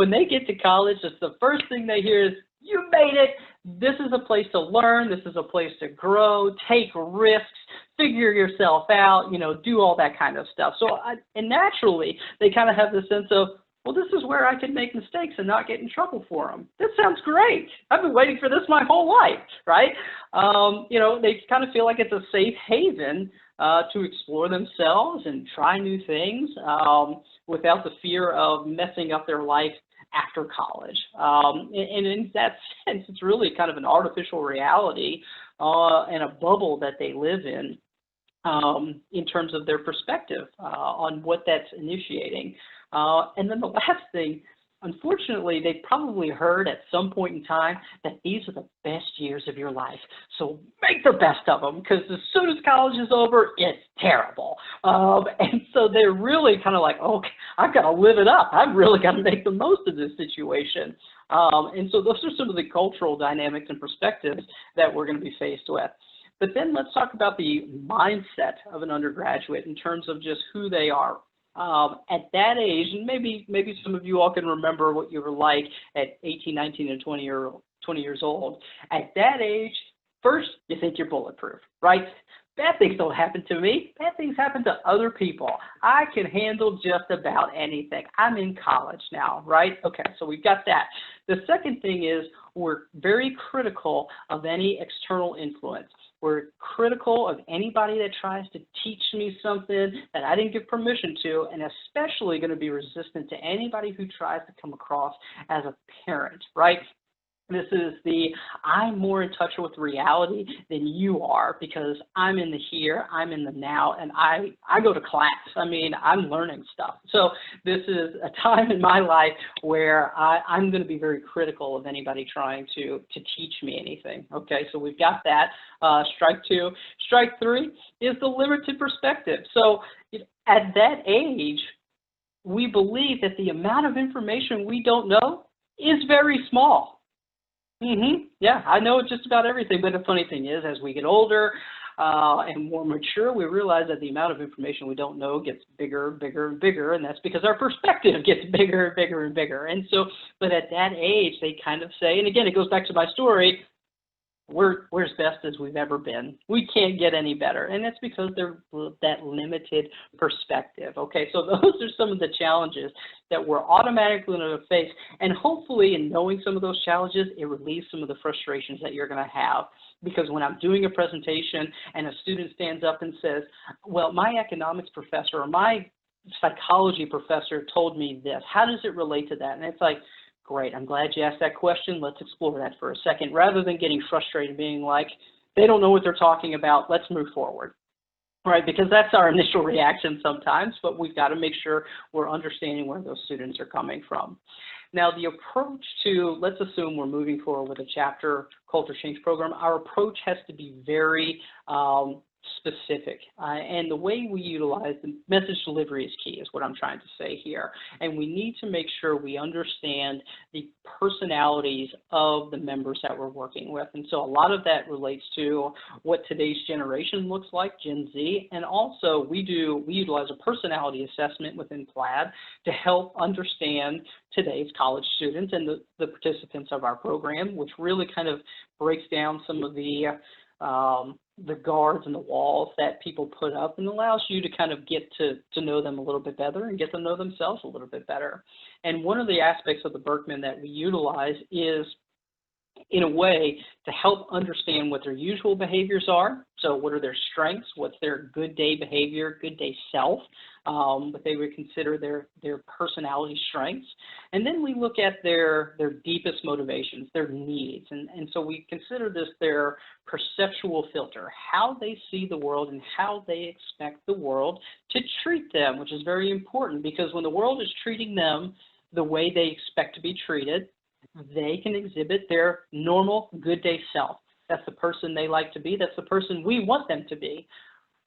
they get to college, it's the first thing they hear is, "You made it. This is a place to learn. This is a place to grow, take risks, figure yourself out, do all that kind of stuff." So, and naturally, they kind of have this sense of, well, this is where I can make mistakes and not get in trouble for them. This sounds great. I've been waiting for this my whole life, right? They kind of feel like it's a safe haven to explore themselves and try new things without the fear of messing up their life after college. And in that sense, it's really kind of an artificial reality and a bubble that they live in terms of their perspective on what that's initiating. And then the last thing, unfortunately, they probably heard at some point in time that these are the best years of your life. So make the best of them, because as soon as college is over, it's terrible. And so they're really kind of like, okay, I've got to live it up. I've really got to make the most of this situation. And so those are some of the cultural dynamics and perspectives that we're going to be faced with. But then let's talk about the mindset of an undergraduate in terms of just who they are. At that age, and maybe some of you all can remember what you were like at 18, 19, and 20 years old. At that age, first, you think you're bulletproof, right? Bad things don't happen to me. Bad things happen to other people. I can handle just about anything. I'm in college now, right? Okay, so we've got that. The second thing is we're very critical of any external influence. We're critical of anybody that tries to teach me something that I didn't give permission to, and especially going to be resistant to anybody who tries to come across as a parent, right? This is I'm more in touch with reality than you are, because I'm in the here, I'm in the now, and I go to class. I mean, I'm learning stuff. So this is a time in my life where I'm going to be very critical of anybody trying to teach me anything. Okay, so we've got that. Strike two. Strike three is the limited perspective. So at that age, we believe that the amount of information we don't know is very small. Yeah, I know just about everything, but the funny thing is, as we get older and more mature, we realize that the amount of information we don't know gets bigger, bigger, and bigger, and that's because our perspective gets bigger, bigger, and bigger. And so, but at that age, they kind of say, and again, it goes back to my story, we're as best as we've ever been. We can't get any better. And that's because they're that limited perspective. Okay, so those are some of the challenges that we're automatically going to face. And hopefully in knowing some of those challenges, it relieves some of the frustrations that you're going to have. Because when I'm doing a presentation and a student stands up and says, well, my economics professor or my psychology professor told me this, how does it relate to that? And it's like, great, I'm glad you asked that question. Let's explore that for a second, rather than getting frustrated and being like, they don't know what they're talking about. Let's move forward. right? Because that's our initial reaction sometimes, but we've got to make sure we're understanding where those students are coming from. Now, the approach to, let's assume we're moving forward with a chapter culture change program, our approach has to be very specific. And the way we utilize the message delivery is key, is what I'm trying to say here. And we need to make sure we understand the personalities of the members that we're working with. And so a lot of that relates to what today's generation looks like, Gen Z. And also we utilize a personality assessment within Plaid to help understand today's college students and the participants of our program, which really kind of breaks down some of the guards and the walls that people put up, and allows you to kind of get to know them a little bit better and get to know themselves a little bit better. And one of the aspects of the Birkman that we utilize is, in a way, to help understand what their usual behaviors are. So what are their strengths? What's their good day behavior, good day self? What they would consider their personality strengths. And then we look at their deepest motivations, their needs. And so we consider this their perceptual filter, how they see the world and how they expect the world to treat them, which is very important, because when the world is treating them the way they expect to be treated, they can exhibit their normal good day self. That's the person they like to be. That's the person we want them to be.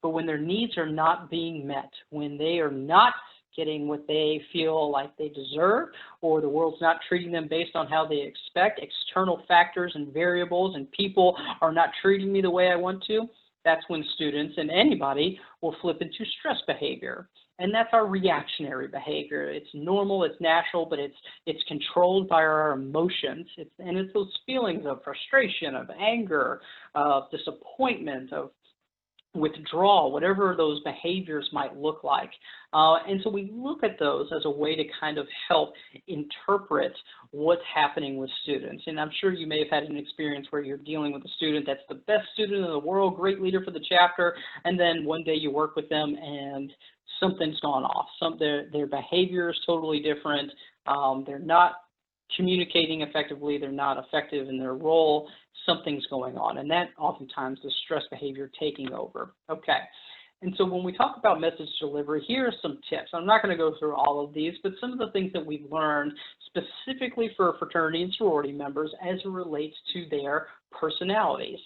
But when their needs are not being met, when they are not getting what they feel like they deserve, or the world's not treating them based on how they expect, external factors and variables and people are not treating me the way I want to, that's when students and anybody will flip into stress behavior. And that's our reactionary behavior. It's normal, it's natural, but it's controlled by our emotions. It's those feelings of frustration, of anger, of disappointment, of withdrawal, whatever those behaviors might look like. And so we look at those as a way to kind of help interpret what's happening with students. And I'm sure you may have had an experience where you're dealing with a student that's the best student in the world, great leader for the chapter, and then one day you work with them and something's gone off. Their behavior is totally different. They're not communicating effectively. They're not effective in their role. Something's going on. And that oftentimes is stress behavior taking over. Okay. And so when we talk about message delivery, here are some tips. I'm not going to go through all of these, but some of the things that we've learned specifically for fraternity and sorority members as it relates to their personalities.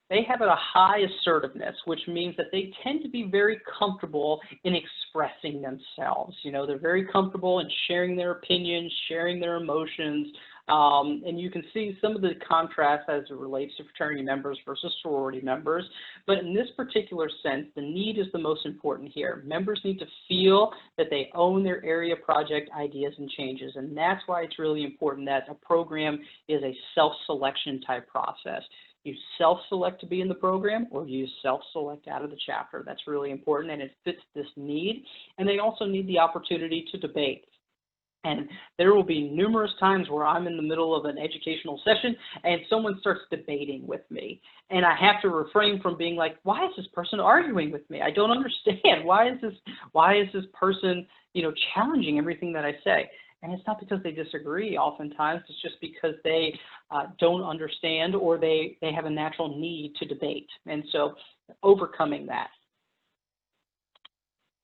They have a high assertiveness, which means that they tend to be very comfortable in expressing themselves. You know, they're very comfortable in sharing their opinions, sharing their emotions, and you can see some of the contrast as it relates to fraternity members versus sorority members. But in this particular sense, the need is the most important here. Members need to feel that they own their area project ideas and changes, and that's why it's really important that a program is a self-selection type process. You self-select to be in the program, or you self-select out of the chapter. That's really important, and it fits this need. And they also need the opportunity to debate. And there will be numerous times where I'm in the middle of an educational session and someone starts debating with me. And I have to refrain from being like, why is this person arguing with me? I don't understand. Why is this person, challenging everything that I say? And it's not because they disagree. Oftentimes, it's just because they don't understand, or they have a natural need to debate. And so overcoming that.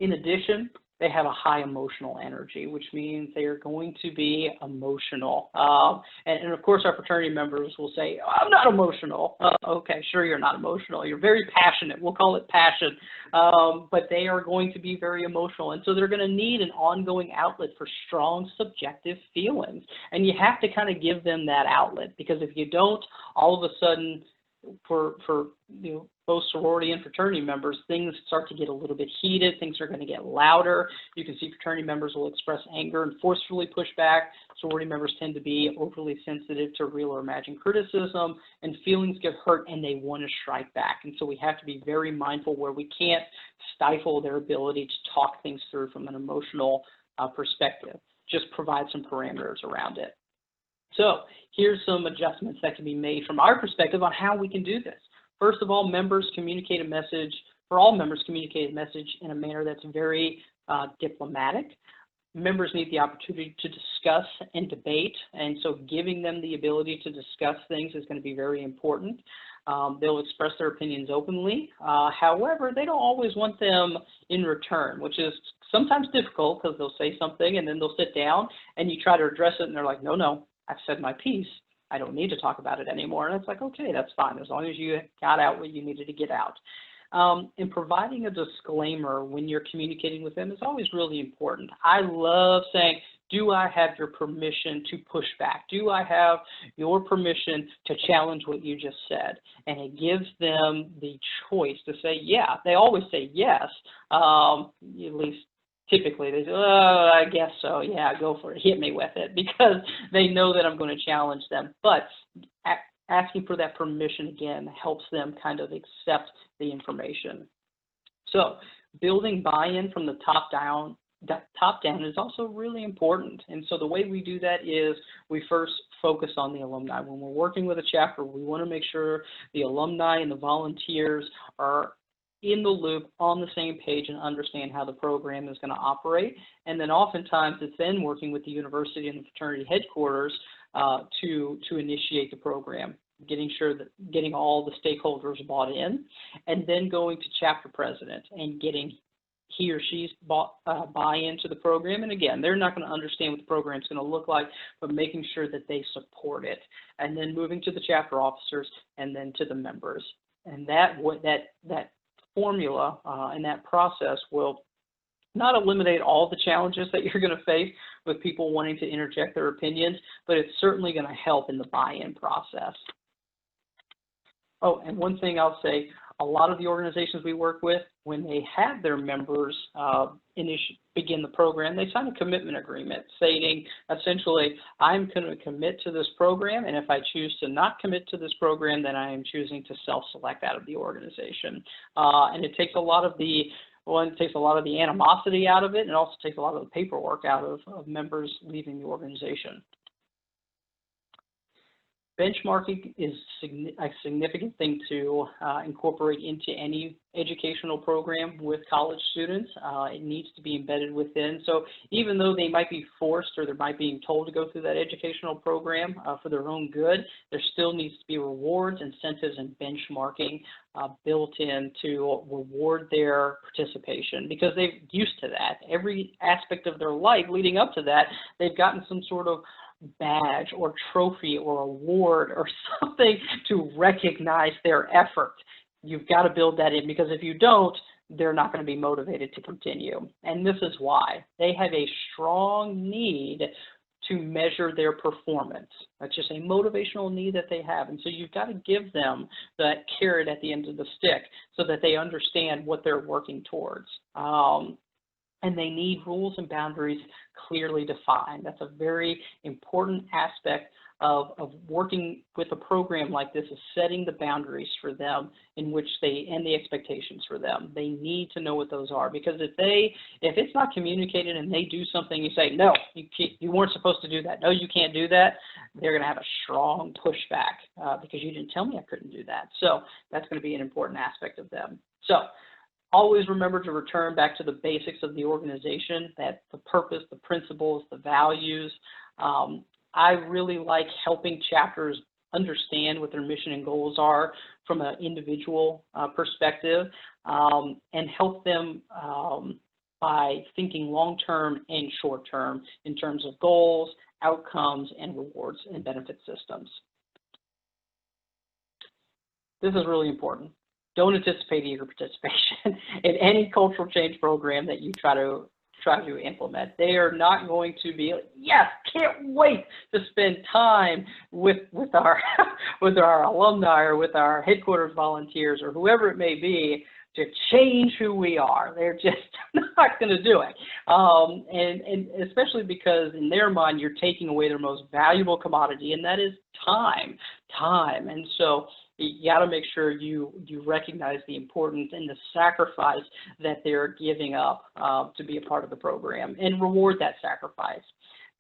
In addition, they have a high emotional energy, which means they are going to be emotional. And of course, our fraternity members will say, oh, I'm not emotional. Okay, sure, you're not emotional. You're very passionate. We'll call it passion. But they are going to be very emotional. And so they're going to need an ongoing outlet for strong subjective feelings. And you have to kind of give them that outlet, because if you don't, all of a sudden, for both sorority and fraternity members, things start to get a little bit heated. Things are going to get louder. You can see fraternity members will express anger and forcefully push back. Sorority members tend to be overly sensitive to real or imagined criticism, and feelings get hurt and they want to strike back. And so we have to be very mindful where we can't stifle their ability to talk things through from an emotional perspective. Just provide some parameters around it. So here's some adjustments that can be made from our perspective on how we can do this. First of all, all members communicate a message in a manner that's very diplomatic. members need the opportunity to discuss and debate, and so giving them the ability to discuss things is going to be very important. They'll express their opinions openly. However, they don't always want them in return, which is sometimes difficult because they'll say something and then they'll sit down and you try to address it and they're like, no, I've said my piece. I don't need to talk about it anymore. And it's like, okay, that's fine, as long as you got out what you needed to get out. And providing a disclaimer when you're communicating with them is always really important. I love saying, do I have your permission to push back? Do I have your permission to challenge what you just said? And it gives them the choice to say, yeah. They always say yes, at least typically they say, oh, I guess so. Yeah, go for it. Hit me with it, because they know that I'm going to challenge them. But asking for that permission, again, helps them kind of accept the information. So building buy-in from the top down is also really important. And so the way we do that is we first focus on the alumni. When we're working with a chapter, we want to make sure the alumni and the volunteers are in the loop, on the same page, and understand how the program is going to operate. And then oftentimes it's then working with the university and the fraternity headquarters to initiate the program, getting all the stakeholders bought in, and then going to chapter president and getting he or she's buy into the program. And again, they're not going to understand what the program is going to look like, but making sure that they support it, and then moving to the chapter officers and then to the members. And that formula and that process will not eliminate all the challenges that you're going to face with people wanting to interject their opinions, but it's certainly going to help in the buy-in process. Oh, and one thing I'll say, a lot of the organizations we work with, when they have their members begin the program, they sign a commitment agreement stating essentially, I'm going to commit to this program, and if I choose to not commit to this program, then I am choosing to self-select out of the organization. And it takes a lot of the animosity out of it, and it also takes a lot of the paperwork out of members leaving the organization. Benchmarking is a significant thing to incorporate into any educational program with college students. It needs to be embedded within. So even though they might be forced or they might be told to go through that educational program for their own good, there still needs to be rewards, incentives, and benchmarking built in to reward their participation, because they're used to that. Every aspect of their life leading up to that, they've gotten some sort of badge or trophy or award or something to recognize their effort. You've got to build that in, because if you don't, they're not going to be motivated to continue. And this is why. They have a strong need to measure their performance. That's just a motivational need that they have. And so you've got to give them that carrot at the end of the stick so that they understand what they're working towards. And they need rules and boundaries clearly defined. That's a very important aspect of working with a program like this, is setting the boundaries for them and the expectations for them. They need to know what those are, because if it's not communicated and they do something, you say, no, you weren't supposed to do that. No, you can't do that. They're going to have a strong pushback because you didn't tell me I couldn't do that. So that's going to be an important aspect of them. So always remember to return back to the basics of the organization, that the purpose, the principles, the values. I really like helping chapters understand what their mission and goals are from an individual perspective, and help them by thinking long-term and short-term in terms of goals, outcomes, and rewards and benefit systems. This is really important. Don't anticipate eager participation in any cultural change program that you try to implement. They are not going to be like, yes, can't wait to spend time with our alumni or with our headquarters volunteers or whoever it may be to change who we are. They're just not going to do it. And especially because in their mind, you're taking away their most valuable commodity, and that is time. And so you got to make sure you recognize the importance and the sacrifice that they're giving up to be a part of the program, and reward that sacrifice.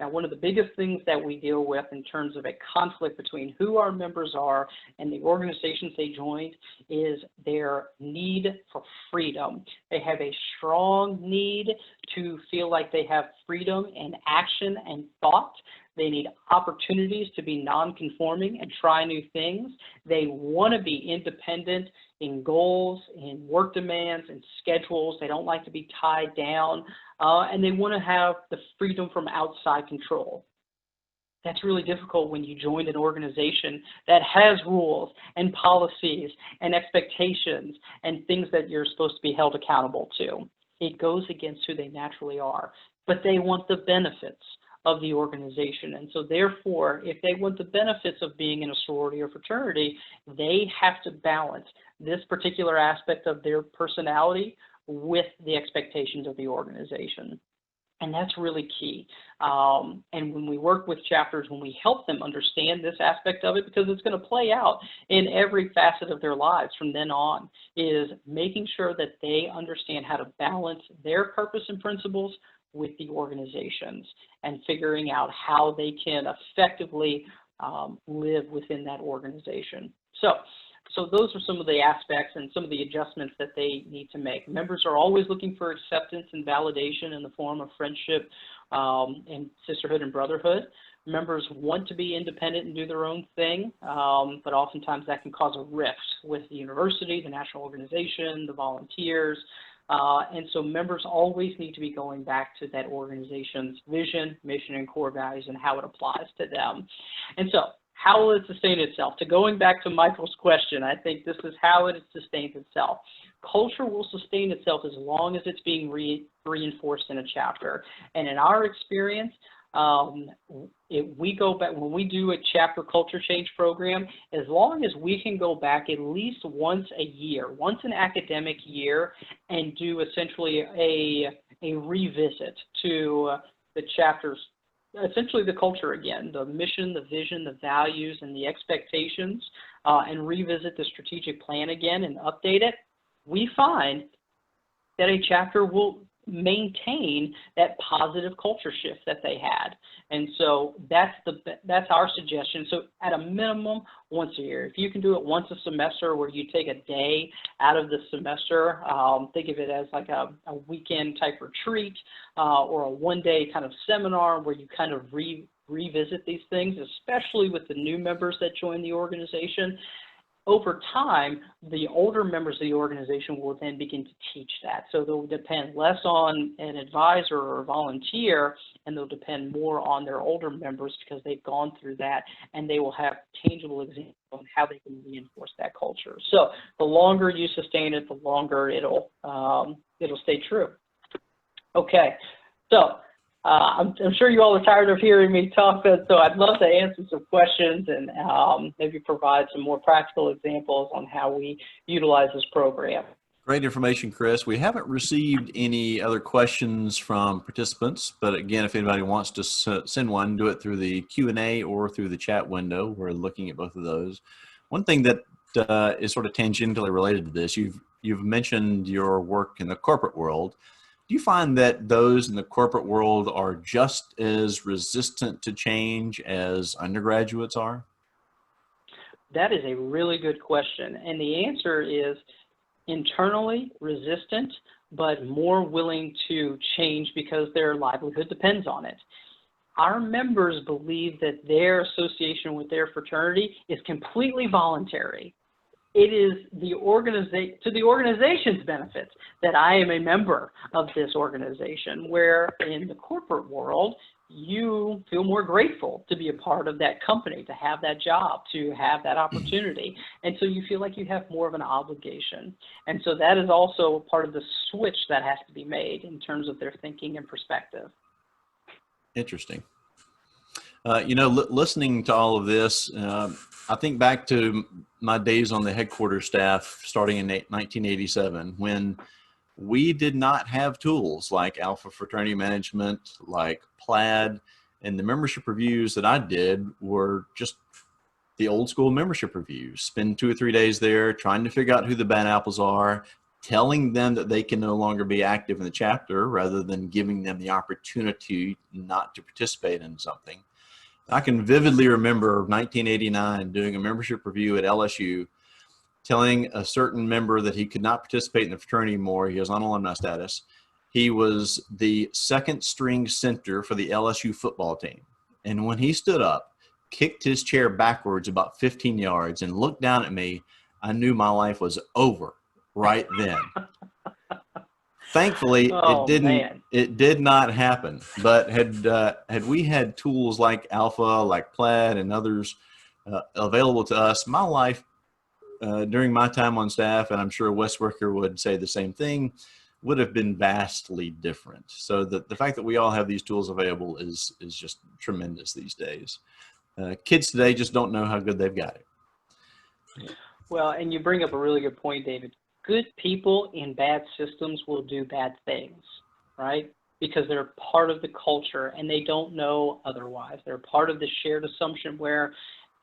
Now, one of the biggest things that we deal with in terms of a conflict between who our members are and the organizations they joined is their need for freedom. They have a strong need to feel like they have freedom in action and thought. They need opportunities to be non-conforming and try new things. They want to be independent in goals, in work demands, and schedules. They don't like to be tied down, and they want to have the freedom from outside control. That's really difficult when you join an organization that has rules and policies and expectations and things that you're supposed to be held accountable to. It goes against who they naturally are, but they want the benefits of the organization. And so therefore, if they want the benefits of being in a sorority or fraternity, they have to balance this particular aspect of their personality with the expectations of the organization. And that's really key. And when we work with chapters, when we help them understand this aspect of it, because it's going to play out in every facet of their lives from then on, is making sure that they understand how to balance their purpose and principles with the organizations and figuring out how they can effectively live within that organization. So those are some of the aspects and some of the adjustments that they need to make. Members are always looking for acceptance and validation in the form of friendship and sisterhood and brotherhood. Members want to be independent and do their own thing, but oftentimes that can cause a rift with the university, the national organization, the volunteers. And so members always need to be going back to that organization's vision, mission, and core values and how it applies to them. And so how will it sustain itself? To going back to Michael's question, I think this is how it sustains itself. Culture will sustain itself as long as it's being reinforced in a chapter. And in our experience, if we go back, when we do a chapter culture change program, as long as we can go back at least once a year, once an academic year, and do essentially a revisit to the chapters, essentially the culture again, the mission, the vision, the values, and the expectations, and revisit the strategic plan again and update it, we find that a chapter will maintain that positive culture shift that they had. And so that's our suggestion. So at a minimum, once a year. If you can do it once a semester where you take a day out of the semester, think of it as like a weekend type retreat or a one-day kind of seminar where you kind of revisit these things, especially with the new members that join the organization. Over time, the older members of the organization will then begin to teach that. So they'll depend less on an advisor or a volunteer, and they'll depend more on their older members because they've gone through that, and they will have tangible examples on how they can reinforce that culture. So the longer you sustain it, the longer it'll stay true. Okay, so I'm sure you all are tired of hearing me talk, so I'd love to answer some questions and maybe provide some more practical examples on how we utilize this program. Great information, Chris. We haven't received any other questions from participants, but again, if anybody wants to send one, do it through the Q&A or through the chat window. We're looking at both of those. One thing that is sort of tangentially related to this, you've mentioned your work in the corporate world. Do you find that those in the corporate world are just as resistant to change as undergraduates are? That is a really good question. And the answer is internally resistant, but more willing to change because their livelihood depends on it. Our members believe that their association with their fraternity is completely voluntary. It is to the organization's benefit that I am a member of this organization, where in the corporate world, you feel more grateful to be a part of that company, to have that job, to have that opportunity. And so you feel like you have more of an obligation. And so that is also part of the switch that has to be made in terms of their thinking and perspective. Interesting. Listening to all of this, I think back to my days on the headquarters staff starting in 1987, when we did not have tools like Alpha Fraternity Management, like Plaid, and the membership reviews that I did were just the old school membership reviews. Spend 2 or 3 days there trying to figure out who the bad apples are, telling them that they can no longer be active in the chapter rather than giving them the opportunity not to participate in something. I can vividly remember 1989 doing a membership review at LSU, telling a certain member that he could not participate in the fraternity anymore. He was on alumni status. He was the second string center for the LSU football team. And when he stood up, kicked his chair backwards about 15 yards and looked down at me, I knew my life was over right then. Thankfully, it did not happen. But had we had tools like Alpha, like Plaid and others available to us, my life during my time on staff, and I'm sure Wes Worker would say the same thing, would have been vastly different. So the fact that we all have these tools available is just tremendous these days. Kids today just don't know how good they've got it. Well, and you bring up a really good point, David. Good people in bad systems will do bad things, right? Because they're part of the culture and they don't know otherwise. They're part of the shared assumption where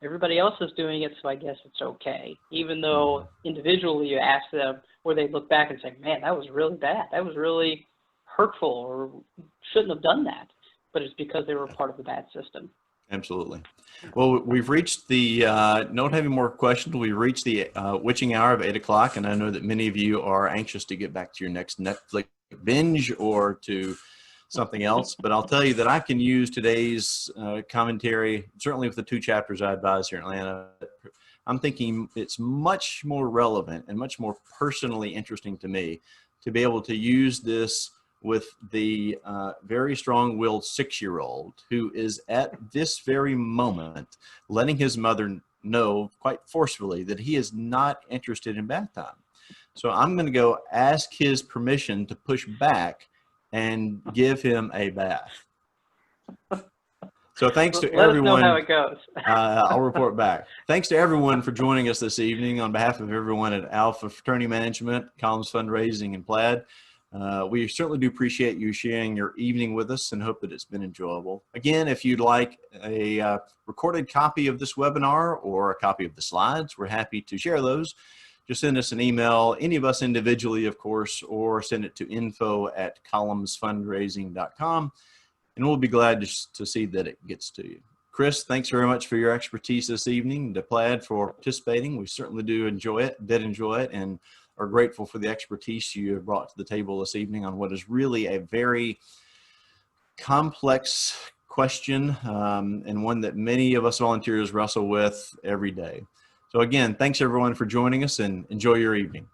everybody else is doing it, so I guess it's okay. Even though individually you ask them, or they look back and say, man, that was really bad. That was really hurtful, or shouldn't have done that. But it's because they were part of the bad system. Absolutely. Well, we've reached the, don't have any more questions. We've reached the witching hour of 8 o'clock, and I know that many of you are anxious to get back to your next Netflix binge or to something else. But I'll tell you that I can use today's commentary, certainly with the 2 chapters I advise here in Atlanta. I'm thinking it's much more relevant and much more personally interesting to me to be able to use this with the very strong-willed 6-year-old who is at this very moment letting his mother know quite forcefully that he is not interested in bath time. So I'm going to go ask his permission to push back and give him a bath. So thanks to everyone. Let us know how it goes. I'll report back. Thanks to everyone for joining us this evening. On behalf of everyone at Alpha Fraternity Management, Columns Fundraising, and Plaid, we certainly do appreciate you sharing your evening with us and hope that it's been enjoyable. Again, if you'd like a recorded copy of this webinar or a copy of the slides, we're happy to share those. Just send us an email, any of us individually, of course, or send it to info@columnsfundraising.com, and we'll be glad to see that it gets to you. Chris, thanks very much for your expertise this evening. To Plaid for participating. We certainly did enjoy it, and are grateful for the expertise you have brought to the table this evening on what is really a very complex question, and one that many of us volunteers wrestle with every day. So again, thanks everyone for joining us, and enjoy your evening.